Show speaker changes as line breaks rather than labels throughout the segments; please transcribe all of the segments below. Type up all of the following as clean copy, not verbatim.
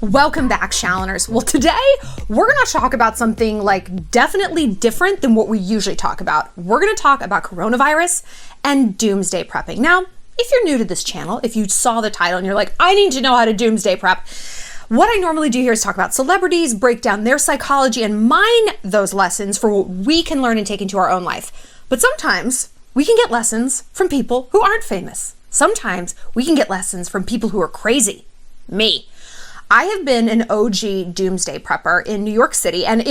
Welcome back, Shalloners. Well, today we're going to talk about something like definitely different than what we usually talk about. We're going to talk about coronavirus and doomsday prepping. Now, if you're new to this channel, if you saw the title and you're like, I need to know how to doomsday prep, what I normally do here is talk about celebrities, break down their psychology, and mine those lessons for what we can learn and take into our own life. But sometimes we can get lessons from people who aren't famous. Sometimes we can get lessons from people who are crazy. Me. I have been an OG doomsday prepper in New York City, and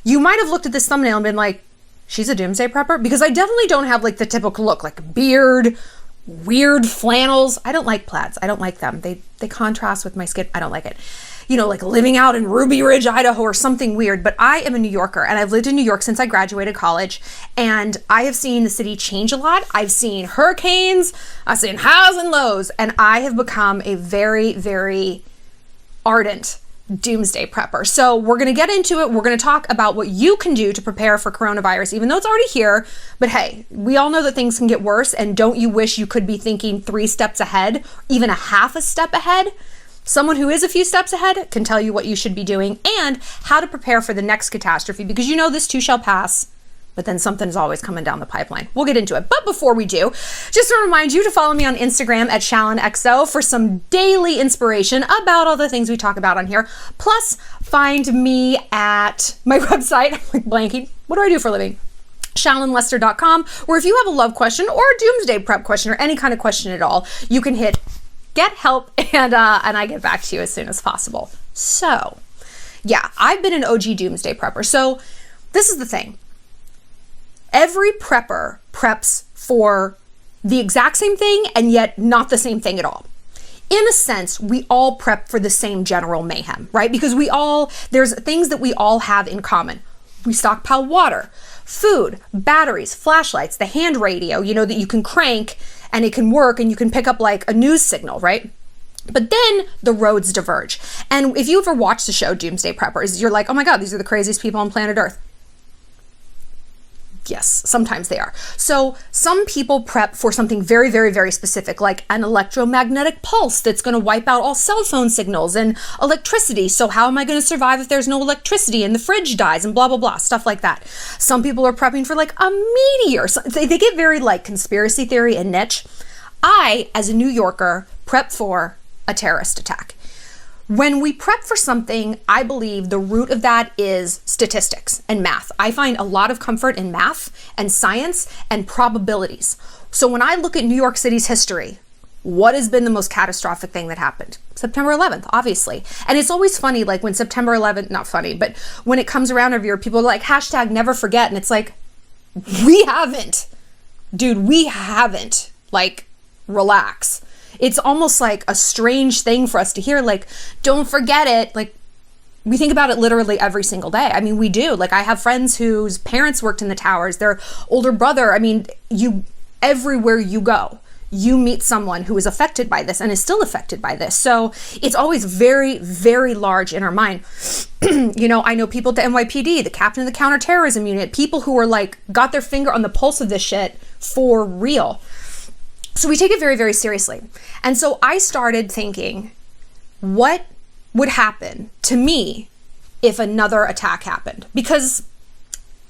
you might have looked at this thumbnail and been like, she's a doomsday prepper? Because I definitely don't have like the typical look, like beard, weird flannels. I don't like plaids. I don't like them. They contrast with my skin. I don't like it. You know, like living out in Ruby Ridge, Idaho or something weird, but I am a New Yorker and I've lived in New York since I graduated college, and I have seen the city change a lot. I've seen hurricanes, I've seen highs and lows, and I have become a very, very ardent doomsday prepper. So we're going to get into it. We're going to talk about what you can do to prepare for coronavirus, even though it's already here. But hey, we all know that things can get worse. And don't you wish you could be thinking 3 steps ahead, even a half a step ahead? Someone who is a few steps ahead can tell you what you should be doing and how to prepare for the next catastrophe, because you know this too shall pass. But then something's always coming down the pipeline. We'll get into it. But before we do, just to remind you to follow me on Instagram at ShallonXO for some daily inspiration about all the things we talk about on here. Plus, find me at my website. I'm like blanking. What do I do for a living? shallonlester.com, where if you have a love question or a doomsday prep question or any kind of question at all, you can hit get help and I get back to you as soon as possible. So, yeah, I've been an OG doomsday prepper. So this is the thing. Every prepper preps for the exact same thing and yet not the same thing at all. In a sense, we all prep for the same general mayhem, right? Because there's things that we all have in common. We stockpile water, food, batteries, flashlights, the hand radio, that you can crank and it can work and you can pick up like a news signal, right? But then the roads diverge. And if you ever watch the show Doomsday Preppers, you're like, oh my God, these are the craziest people on planet Earth. Yes, sometimes they are. So some people prep for something very, very, very specific, like an electromagnetic pulse that's going to wipe out all cell phone signals and electricity. So how am I going to survive if there's no electricity and the fridge dies and blah, blah, blah, stuff like that. Some people are prepping for like a meteor. So they get very like conspiracy theory and niche. I, as a New Yorker, prep for a terrorist attack. When we prep for something, I believe the root of that is statistics and math. I find a lot of comfort in math and science and probabilities. So when I look at New York City's history, what has been the most catastrophic thing that happened? September 11th, obviously. And it's always funny, like when September 11th, not funny, but when it comes around every year, people are like, hashtag never forget. And it's like, we haven't. Dude, we haven't. Like, relax. It's almost like a strange thing for us to hear, like, don't forget it. Like, we think about it literally every single day. I mean, we do. Like, I have friends whose parents worked in the towers, their older brother. I mean, everywhere you go, you meet someone who is affected by this and is still affected by this. So it's always very, very large in our mind. I know people at the NYPD, the captain of the counterterrorism unit, people who are like, got their finger on the pulse of this shit for real. So we take it very, very seriously. And so I started thinking, what would happen to me if another attack happened? Because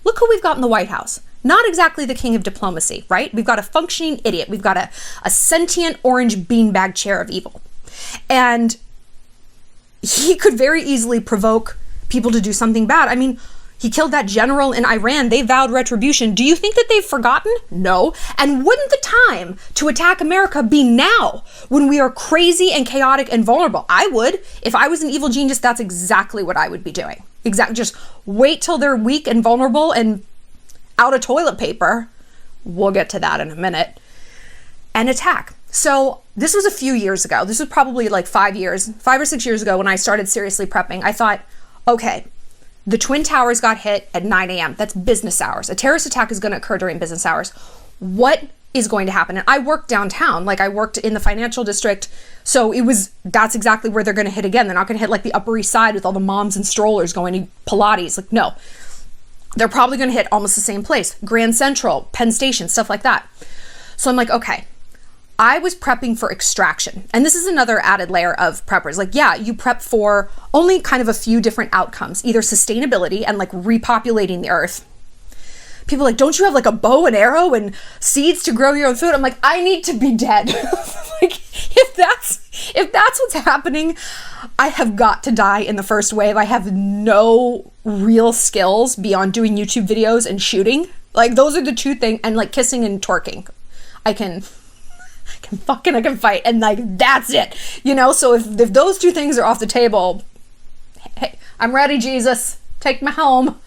look who we've got in the White House. Not exactly the king of diplomacy, right? We've got a functioning idiot. We've got a sentient orange beanbag chair of evil. And he could very easily provoke people to do something bad. I mean, he killed that general in Iran. They vowed retribution. Do you think that they've forgotten? No. And wouldn't the time to attack America be now, when we are crazy and chaotic and vulnerable? I would. If I was an evil genius, that's exactly what I would be doing. Exactly. Just wait till they're weak and vulnerable and out of toilet paper. We'll get to that in a minute. And attack. So this was a few years ago. This was probably like 5 or 6 years ago when I started seriously prepping. I thought, okay, the Twin Towers got hit at 9 a.m. That's business hours. A terrorist attack is going to occur during business hours. What is going to happen? And I worked downtown. Like, I worked in the financial district. So that's exactly where they're going to hit again. They're not going to hit like the Upper East Side with all the moms and strollers going to Pilates. Like, no. They're probably going to hit almost the same place. Grand Central, Penn Station, stuff like that. So I'm like, okay, I was prepping for extraction. And this is another added layer of preppers. Like, yeah, you prep for only kind of a few different outcomes, either sustainability and like repopulating the earth. People are like, don't you have like a bow and arrow and seeds to grow your own food? I'm like, I need to be dead. Like, if that's what's happening, I have got to die in the first wave. I have no real skills beyond doing YouTube videos and shooting. Like, those are the two things, and like kissing and twerking. I can fight, and like, that's it. You know, so if those two things are off the table, hey, I'm ready, Jesus. Take me home.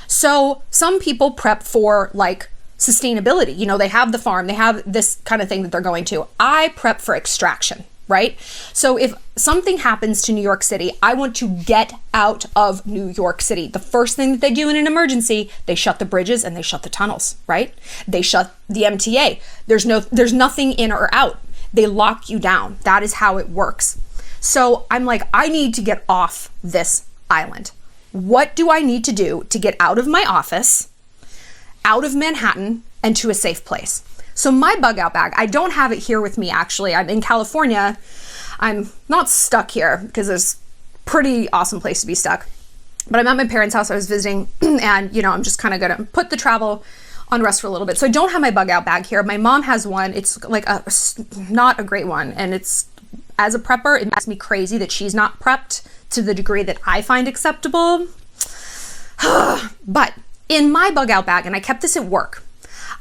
So some people prep for like sustainability. You know, they have the farm, they have this kind of thing that they're going to. I prep for extraction, right? So if something happens to New York City, I want to get out of New York City. The first thing that they do in an emergency, they shut the bridges and they shut the tunnels, right? They shut the MTA. There's nothing in or out. They lock you down. That is how it works. So I'm like, I need to get off this island. What do I need to do to get out of my office, out of Manhattan, and to a safe place? So my bug out bag, I don't have it here with me actually. I'm in California. I'm not stuck here because there's a pretty awesome place to be stuck. But I'm at my parents' house. I was visiting and, you know, I'm just kind of going to put the travel on rest for a little bit. So I don't have my bug out bag here. My mom has one. It's like not a great one. And it's, as a prepper, it makes me crazy that she's not prepped to the degree that I find acceptable. But in my bug out bag, and I kept this at work,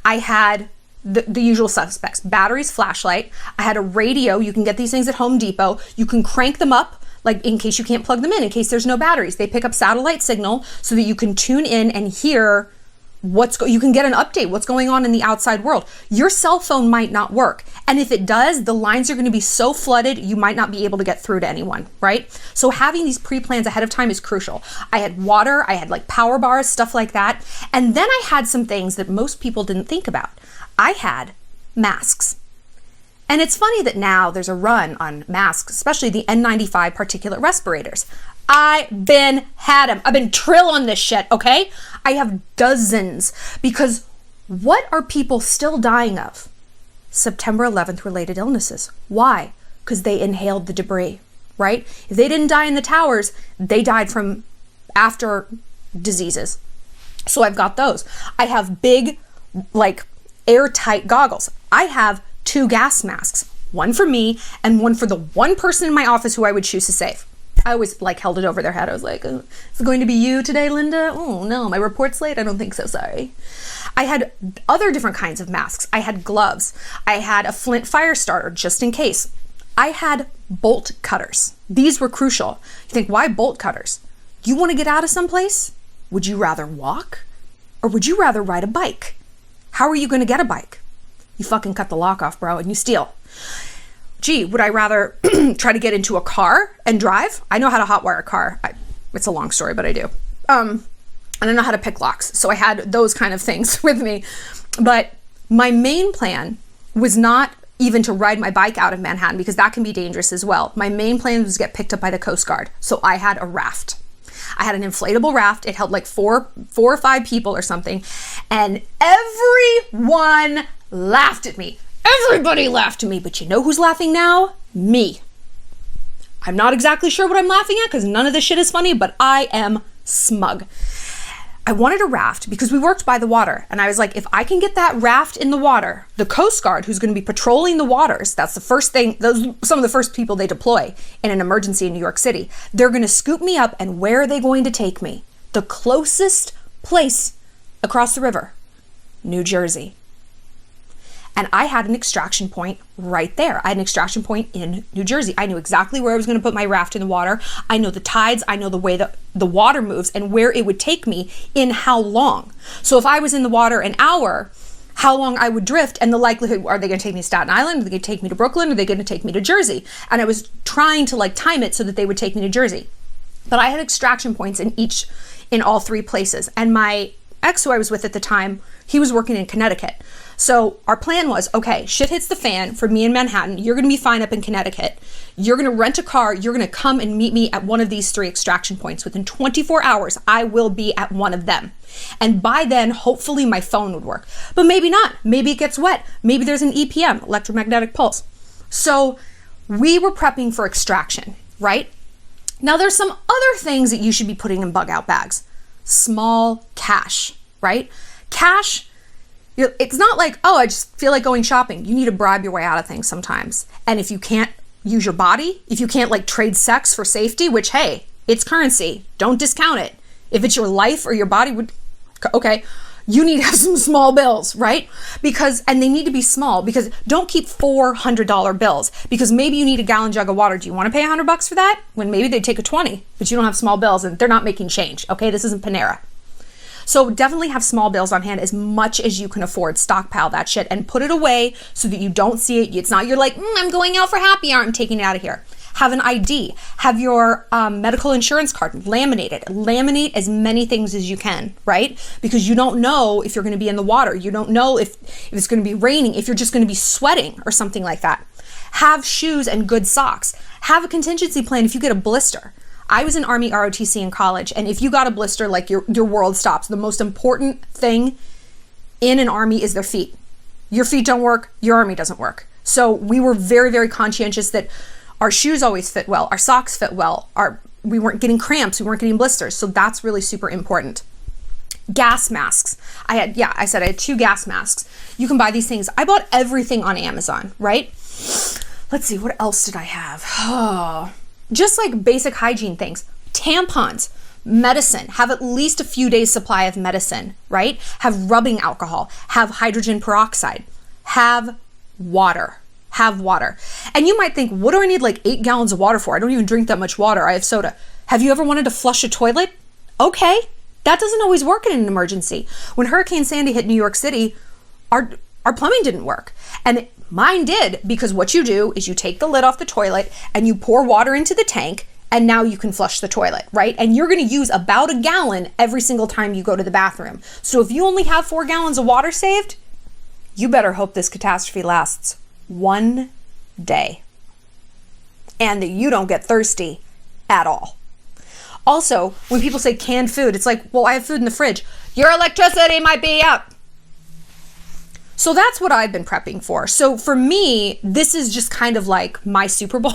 I had the usual suspects: batteries, flashlight. I had a radio. You can get these things at Home Depot. You can crank them up, like in case you can't plug them in case there's no batteries. They pick up satellite signal so that you can tune in and hear you can get an update, what's going on in the outside world. Your cell phone might not work. And if it does, the lines are going to be so flooded, you might not be able to get through to anyone, right? So having these pre-plans ahead of time is crucial. I had water, I had like power bars, stuff like that. And then I had some things that most people didn't think about. I had masks. And it's funny that now there's a run on masks, especially the N95 particulate respirators. I've been trill on this shit, okay? I have dozens, because what are people still dying of? September 11th related illnesses. Why? Because they inhaled the debris, right? If they didn't die in the towers, they died from after diseases. So I've got those. I have big, like, airtight goggles. I have 2 gas masks, one for me and one for the one person in my office who I would choose to save. I always like held it over their head. I was like, oh, is it going to be you today, Linda? Oh no, my report's late. I don't think so, sorry. I had other different kinds of masks. I had gloves. I had a flint fire starter just in case. I had bolt cutters. These were crucial. You think, why bolt cutters? You want to get out of someplace? Would you rather walk or would you rather ride a bike? How are you going to get a bike? You fucking cut the lock off, bro, and you steal. Gee, would I rather try to get into a car and drive? I know how to hotwire a car. It's a long story, but I do. And I know how to pick locks. So I had those kind of things with me. But my main plan was not even to ride my bike out of Manhattan, because that can be dangerous as well. My main plan was to get picked up by the Coast Guard. So I had a raft. I had an inflatable raft. It held like four or five people or something. And everyone laughed at me. Everybody laughed at me, but you know who's laughing now? Me. I'm not exactly sure what I'm laughing at because none of this shit is funny, but I am smug. I wanted a raft because we worked by the water, and I was like, if I can get that raft in the water, the Coast Guard, who's going to be patrolling the waters, that's the first thing, those some of the first people they deploy in an emergency in New York City, they're going to scoop me up, and where are they going to take me? The closest place across the river, New Jersey. And I had an extraction point right there. I had an extraction point in New Jersey. I knew exactly where I was going to put my raft in the water. I know the tides. I know the way that the water moves and where it would take me in how long. So if I was in the water an hour, how long I would drift, and the likelihood, are they going to take me to Staten Island? Are they going to take me to Brooklyn? Are they going to take me to Jersey? And I was trying to like time it so that they would take me to Jersey. But I had extraction points in all 3 places. And my ex who I was with at the time, he was working in Connecticut. So our plan was, okay, shit hits the fan for me in Manhattan. You're going to be fine up in Connecticut. You're going to rent a car. You're going to come and meet me at one of these 3 extraction points. Within 24 hours, I will be at one of them. And by then, hopefully my phone would work. But maybe not. Maybe it gets wet. Maybe there's an EPM, electromagnetic pulse. So we were prepping for extraction, right? Now there's some other things that you should be putting in bug out bags. Small cash, right? Cash, it's not like, oh, I just feel like going shopping. You need to bribe your way out of things sometimes. And if you can't use your body, if you can't like trade sex for safety, which, hey, it's currency, don't discount it. If it's your life or your body, okay, you need to have some small bills, right? And they need to be small, because don't keep $400 bills, because maybe you need a gallon jug of water. Do you want to pay $100 for that? When maybe they take a 20, but you don't have small bills and they're not making change. Okay, this isn't Panera. So definitely have small bills on hand as much as you can afford. Stockpile that shit and put it away so that you don't see it. It's not you're like, I'm going out for happy hour, I'm taking it out of here. Have an ID, have your medical insurance card, laminate it. Laminate as many things as you can, right? Because you don't know if you're going to be in the water. You don't know if it's going to be raining, if you're just going to be sweating or something like that. Have shoes and good socks. Have a contingency plan if you get a blister. I was in Army ROTC in college, and if you got a blister, like your world stops. The most important thing in an army is their feet. Your feet don't work, your army doesn't work. So we were very, very conscientious that our shoes always fit well, our socks fit well, we weren't getting cramps, we weren't getting blisters. So that's really super important. Gas masks. I had 2 gas masks. You can buy these things. I bought everything on Amazon, right? Let's see, what else did I have? Oh, just like basic hygiene things. Tampons, medicine. Have at least a few days supply of medicine, right? Have rubbing alcohol. Have hydrogen peroxide. Have water. Have water. And you might think, what do I need like 8 gallons of water for? I don't even drink that much water. I have soda. Have you ever wanted to flush a toilet? Okay. That doesn't always work in an emergency. When Hurricane Sandy hit New York City, our plumbing didn't work. And mine did, because what you do is you take the lid off the toilet and you pour water into the tank, and now you can flush the toilet, right? And you're going to use about a gallon every single time you go to the bathroom. So if you only have 4 gallons of water saved, you better hope this catastrophe lasts 1 day and that you don't get thirsty at all. Also, when people say canned food, it's like, well, I have food in the fridge. Your electricity might be up. So that's what I've been prepping for. So for me, this is just kind of like my Super Bowl.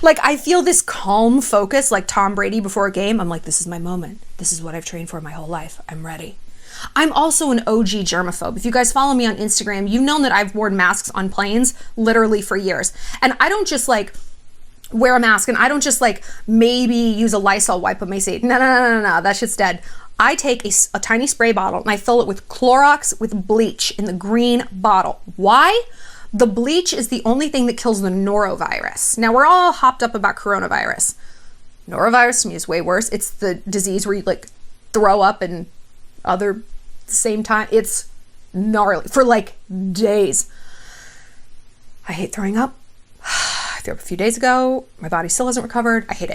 Like I feel this calm focus like Tom Brady before a game. I'm like, this is my moment. This is what I've trained for my whole life. I'm ready. I'm also an OG germaphobe. If you guys follow me on Instagram, you've known that I've worn masks on planes literally for years. And I don't just like wear a mask, and I don't just like maybe use a Lysol wipe on my seat. No, that shit's dead. I take a tiny spray bottle and I fill it with Clorox with bleach in the green bottle. Why? The bleach is the only thing that kills the norovirus. Now we're all hopped up about coronavirus. Norovirus to me is way worse. It's the disease where you like throw up and other same time. It's gnarly for like days. I hate throwing up. I threw up a few days ago. My body still hasn't recovered. I hate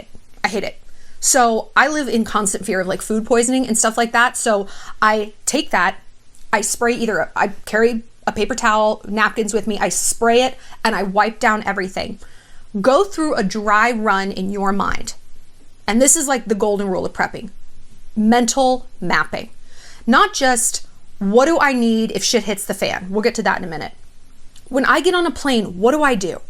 it. So I live in constant fear of like food poisoning and stuff like that. So I take that, I spray I carry a paper towel, napkins with me, I spray it and I wipe down everything. Go through a dry run in your mind. And this is like the golden rule of prepping. Mental mapping. Not just what do I need if shit hits the fan? We'll get to that in a minute. When I get on a plane, what do?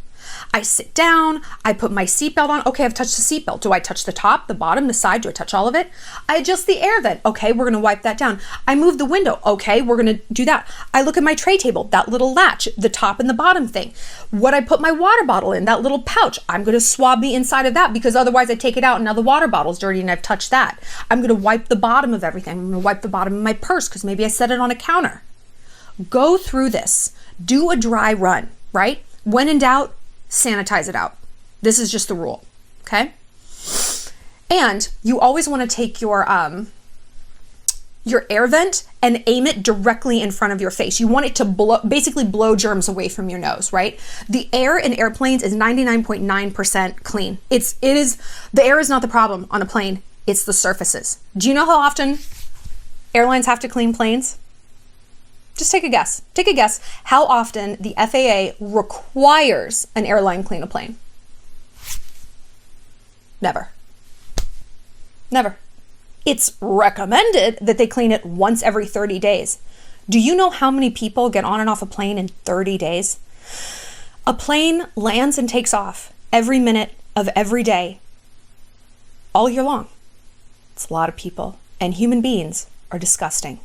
I sit down, I put my seatbelt on. Okay, I've touched the seatbelt. Do I touch the top, the bottom, the side? Do I touch all of it? I adjust the air vent. Okay, we're gonna wipe that down. I move the window. Okay, we're gonna do that. I look at my tray table, that little latch, the top and the bottom thing. What I put my water bottle in, that little pouch, I'm gonna swab the inside of that because otherwise I take it out and now the water bottle's dirty and I've touched that. I'm gonna wipe the bottom of everything. I'm gonna wipe the bottom of my purse because maybe I set it on a counter. Go through this. Do a dry run, right? When in doubt, sanitize it out. This is just the rule, okay? And you always want to take your air vent and aim it directly in front of your face. You want it to basically blow germs away from your nose, right? The air in airplanes is 99.9% clean. The air is not the problem on a plane. It's the surfaces. Do you know how often airlines have to clean planes? Just take a guess. Take a guess how often the FAA requires an airline clean a plane. Never. Never. It's recommended that they clean it once every 30 days. Do you know how many people get on and off a plane in 30 days? A plane lands and takes off every minute of every day, all year long. It's a lot of people, and human beings are disgusting.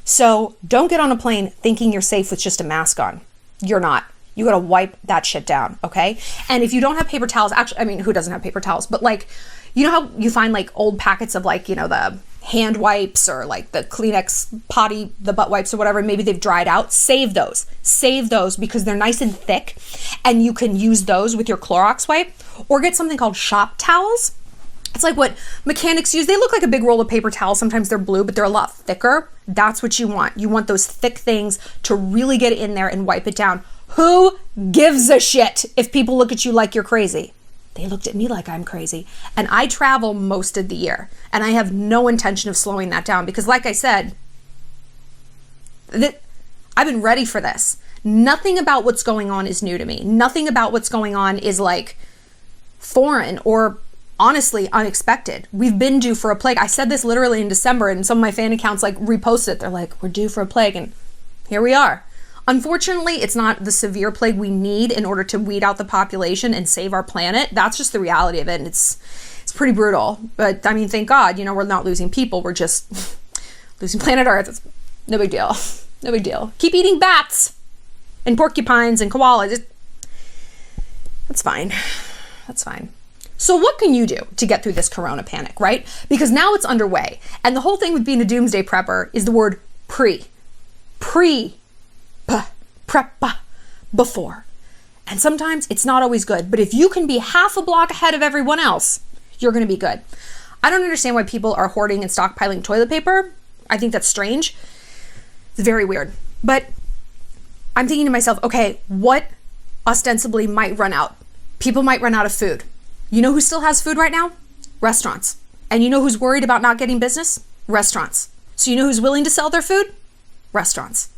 So don't get on a plane thinking you're safe with just a mask on. You're not. You gotta wipe that shit down, okay? And if you don't have paper towels, actually, I mean, who doesn't have paper towels? But like, you know how you find like old packets of like, you know, the hand wipes or like the Kleenex potty, the butt wipes or whatever, maybe they've dried out. Save those. Save those because they're nice and thick and you can use those with your Clorox wipe, or get something called shop towels. It's like what mechanics use. They look like a big roll of paper towels. Sometimes they're blue, but they're a lot thicker. That's what you want. You want those thick things to really get in there and wipe it down. Who gives a shit if people look at you like you're crazy? They looked at me like I'm crazy. And I travel most of the year. And I have no intention of slowing that down because like I said, I've been ready for this. Nothing about what's going on is new to me. Nothing about what's going on is like foreign or honestly unexpected. We've been due for a plague. I said this literally in December and some of my fan accounts like reposted it. They're like, we're due for a plague. And here we are. Unfortunately, it's not the severe plague we need in order to weed out the population and save our planet. That's just the reality of it. And it's pretty brutal. But I mean, thank God, you know, we're not losing people. We're just losing planet Earth. It's no big deal. No big deal. Keep eating bats and porcupines and koalas. That's fine. That's fine. So what can you do to get through this corona panic, right? Because now it's underway. And the whole thing with being a doomsday prepper is the word before. And sometimes it's not always good, but if you can be half a block ahead of everyone else, you're going to be good. I don't understand why people are hoarding and stockpiling toilet paper. I think that's strange. It's very weird. But I'm thinking to myself, okay, what ostensibly might run out? People might run out of food. You know who still has food right now? Restaurants. And you know who's worried about not getting business? Restaurants. So you know who's willing to sell their food? Restaurants.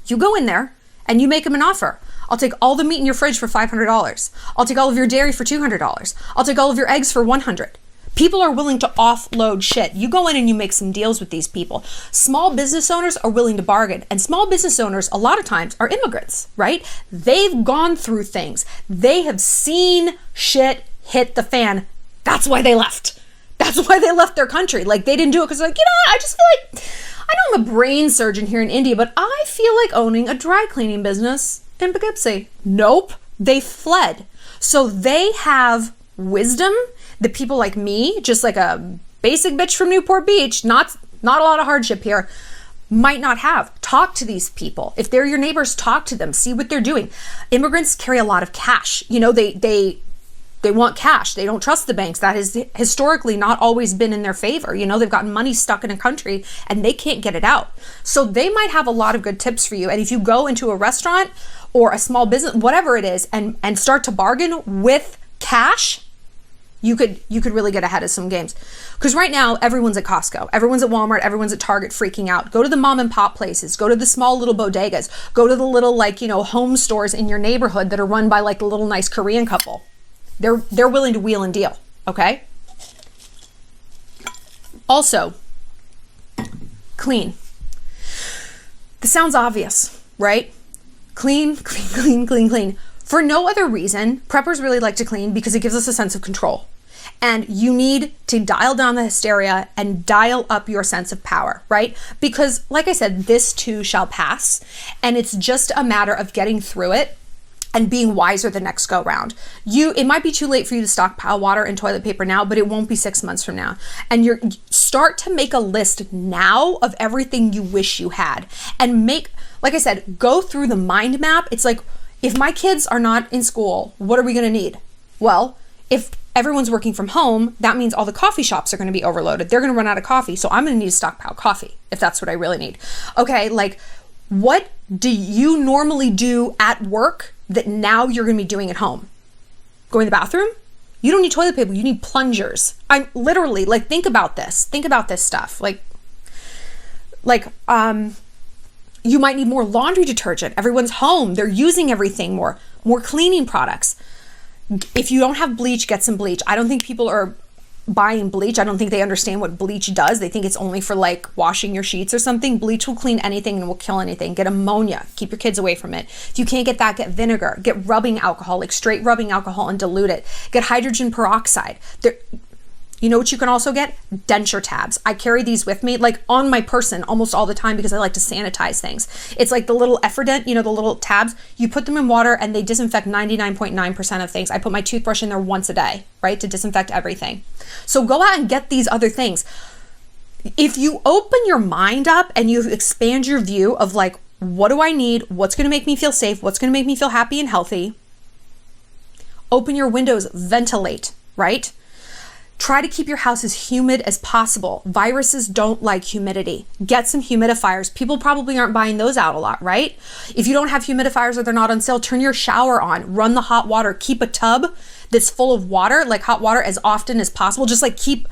You go in there and you make them an offer. I'll take all the meat in your fridge for $500. I'll take all of your dairy for $200. I'll take all of your eggs for $100. People are willing to offload shit. You go in and you make some deals with these people. Small business owners are willing to bargain. And small business owners, a lot of times, are immigrants, right? They've gone through things. They have seen shit hit the fan. That's why they left. That's why they left their country. Like, they didn't do it because, like, you know, I just feel like, I know I'm a brain surgeon here in India, but I feel like owning a dry cleaning business in Poughkeepsie. Nope. They fled. So they have wisdom that people like me, just like a basic bitch from Newport Beach, not a lot of hardship here, might not have. Talk to these people. If they're your neighbors, talk to them. See what they're doing. Immigrants carry a lot of cash. You know, they want cash. They don't trust the banks. That has historically not always been in their favor. You know, they've gotten money stuck in a country and they can't get it out. So they might have a lot of good tips for you. And if you go into a restaurant or a small business, whatever it is, and start to bargain with cash, you could really get ahead of some games. Because right now, everyone's at Costco, everyone's at Walmart, everyone's at Target freaking out. Go to the mom and pop places, go to the small little bodegas, go to the little, like, you know, home stores in your neighborhood that are run by like the little nice Korean couple. They're willing to wheel and deal, okay? Also, clean. This sounds obvious, right? Clean. For no other reason, preppers really like to clean because it gives us a sense of control. And you need to dial down the hysteria and dial up your sense of power, right? Because like I said, this too shall pass. And it's just a matter of getting through it and being wiser the next go round. It might be too late for you to stockpile water and toilet paper now, but it won't be 6 months from now. And start to make a list now of everything you wish you had. And like I said, go through the mind map. It's like, if my kids are not in school, what are we gonna need? Well, if everyone's working from home, that means all the coffee shops are gonna be overloaded. They're gonna run out of coffee, so I'm gonna need to stockpile coffee if that's what I really need. Okay, like, what do you normally do at work that now you're gonna be doing at home? Going to the bathroom? You don't need toilet paper, you need plungers. I'm literally, like, think about this stuff. Like, Like, you might need more laundry detergent. Everyone's home. They're using everything more cleaning products. If you don't have bleach, get some bleach. I don't think people are buying bleach. I don't think they understand what bleach does. They think it's only for like washing your sheets or something. Bleach will clean anything and will kill anything. Get ammonia. Keep your kids away from it. If you can't get that, get vinegar. Get rubbing alcohol, like straight rubbing alcohol, and dilute it. Get hydrogen peroxide. You know what you can also get? Denture tabs. I carry these with me, like on my person almost all the time because I like to sanitize things. It's like the little Effordent, you know, the little tabs. You put them in water and they disinfect 99.9% of things. I put my toothbrush in there once a day, right, to disinfect everything. So go out and get these other things. If you open your mind up and you expand your view of like, what do I need? What's going to make me feel safe? What's going to make me feel happy and healthy? Open your windows, ventilate, right? Try to keep your house as humid as possible. Viruses don't like humidity. Get some humidifiers. People probably aren't buying those out a lot, right? If you don't have humidifiers or they're not on sale, turn your shower on, run the hot water, keep a tub that's full of water, like hot water, as often as possible. Just like keep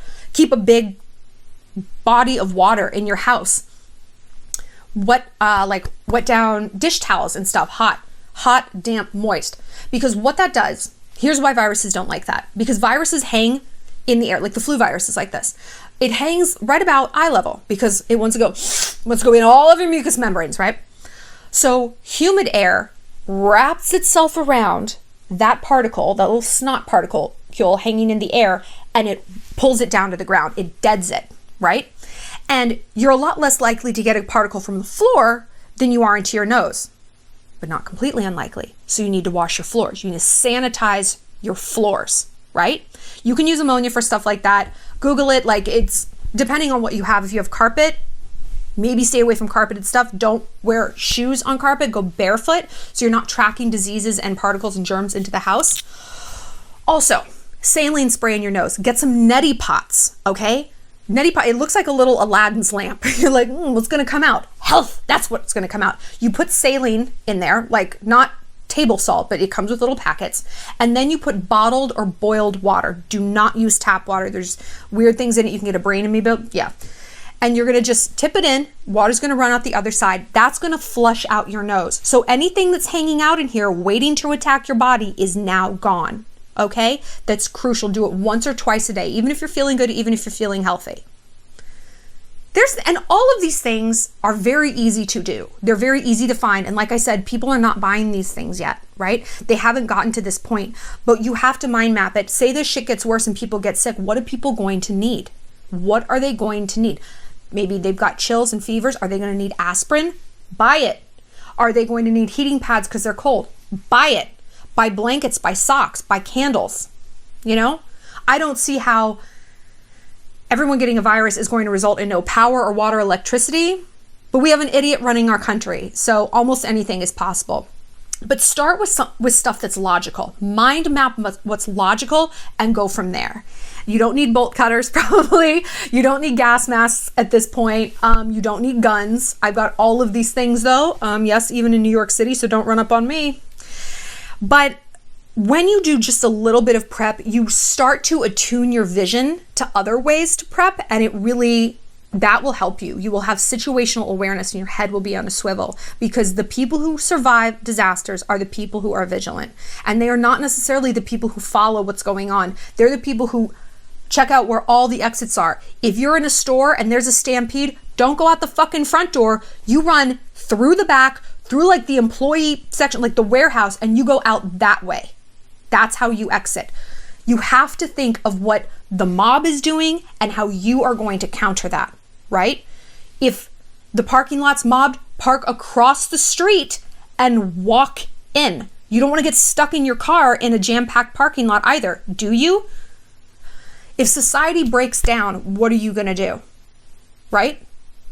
a big body of water in your house. Wet down dish towels and stuff, hot, damp, moist. Because what that does, here's why viruses don't like that. Because viruses hang in the air, like the flu virus is like this. It hangs right about eye level because it wants to go in all of your mucous membranes, right? So humid air wraps itself around that particle, that little snot particle hanging in the air, and it pulls it down to the ground. It deads it, right? And you're a lot less likely to get a particle from the floor than you are into your nose, but not completely unlikely. So you need to wash your floors. You need to sanitize your floors, right? You can use ammonia for stuff like that. Google it. Like, it's depending on what you have. If you have carpet, maybe stay away from carpeted stuff. Don't wear shoes on carpet. Go barefoot so you're not tracking diseases and particles and germs into the house. Also, saline spray in your nose. Get some Neti Pots, okay? Neti Pot, it looks like a little Aladdin's lamp. You're like, what's gonna come out? Health, that's what's gonna come out. You put saline in there, like not table salt, but it comes with little packets. And then you put bottled or boiled water. Do not use tap water. There's weird things in it. You can get a brain amoeba. Yeah. And you're going to just tip it in. Water's going to run out the other side. That's going to flush out your nose. So anything that's hanging out in here waiting to attack your body is now gone. Okay? That's crucial. Do it once or twice a day, even if you're feeling good, even if you're feeling healthy. And all of these things are very easy to do. They're very easy to find. And like I said, people are not buying these things yet, right? They haven't gotten to this point, but you have to mind map it. Say this shit gets worse and people get sick. What are people going to need? What are they going to need? Maybe they've got chills and fevers. Are they going to need aspirin? Buy it. Are they going to need heating pads because they're cold? Buy it. Buy blankets, buy socks, buy candles. You know, I don't see how everyone getting a virus is going to result in no power or water, electricity, but we have an idiot running our country. So almost anything is possible. But start with stuff that's logical. Mind map what's logical and go from there. You don't need bolt cutters, probably. You don't need gas masks at this point. You don't need guns. I've got all of these things though. Yes, even in New York City, so don't run up on me. But when you do just a little bit of prep, you start to attune your vision to other ways to prep, and that will help you. You will have situational awareness and your head will be on a swivel, because the people who survive disasters are the people who are vigilant. And they are not necessarily the people who follow what's going on. They're the people who check out where all the exits are. If you're in a store and there's a stampede, don't go out the fucking front door. You run through the back, through like the employee section, like the warehouse, and you go out that way. That's how you exit. You have to think of what the mob is doing and how you are going to counter that, right? If the parking lot's mobbed, park across the street and walk in. You don't want to get stuck in your car in a jam-packed parking lot either, do you? If society breaks down, what are you going to do, right?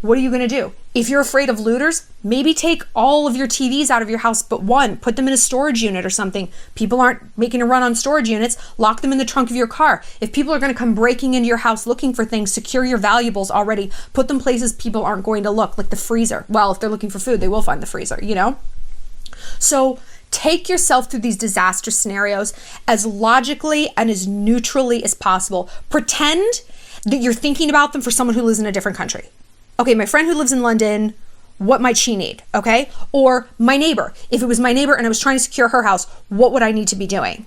What are you going to do? If you're afraid of looters, maybe take all of your TVs out of your house but one, put them in a storage unit or something. People aren't making a run on storage units, lock them in the trunk of your car. If people are going to come breaking into your house looking for things, secure your valuables already, put them places people aren't going to look, like the freezer. Well, if they're looking for food, they will find the freezer, you know? So take yourself through these disaster scenarios as logically and as neutrally as possible. Pretend that you're thinking about them for someone who lives in a different country. okay, my friend who lives in London, what might she need? Okay. Or my neighbor. If it was my neighbor and I was trying to secure her house, what would I need to be doing?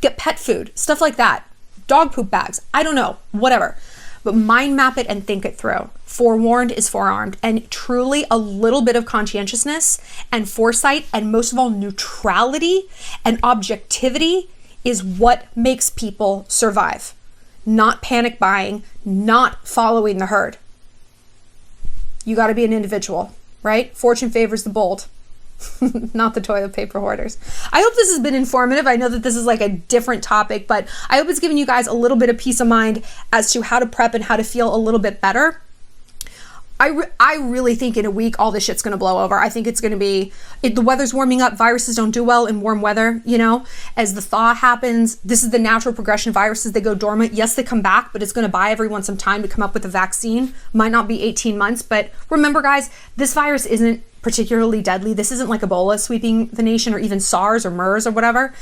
Get pet food, stuff like that. Dog poop bags. I don't know, whatever. But mind map it and think it through. Forewarned is forearmed. And truly a little bit of conscientiousness and foresight, and most of all, neutrality and objectivity is what makes people survive. Not panic buying, not following the herd. You got to be an individual, right? Fortune favors the bold. Not the toilet paper hoarders. I hope this has been informative. I know that this is like a different topic, but I hope it's given you guys a little bit of peace of mind as to how to prep and how to feel a little bit better. I really think in a week, all this shit's going to blow over. I think it's going to be, the weather's warming up. Viruses don't do well in warm weather, you know, as the thaw happens. This is the natural progression of viruses. They go dormant. Yes, they come back, but it's going to buy everyone some time to come up with a vaccine. Might not be 18 months, but remember guys, this virus isn't particularly deadly. This isn't like Ebola sweeping the nation, or even SARS or MERS or whatever.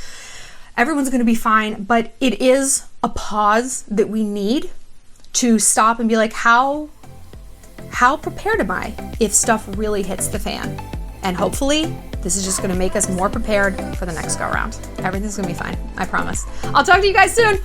Everyone's going to be fine, but it is a pause that we need to stop and be like, how prepared am I if stuff really hits the fan? And hopefully this is just going to make us more prepared for the next go around. Everything's going to be fine. I promise. I'll talk to you guys soon.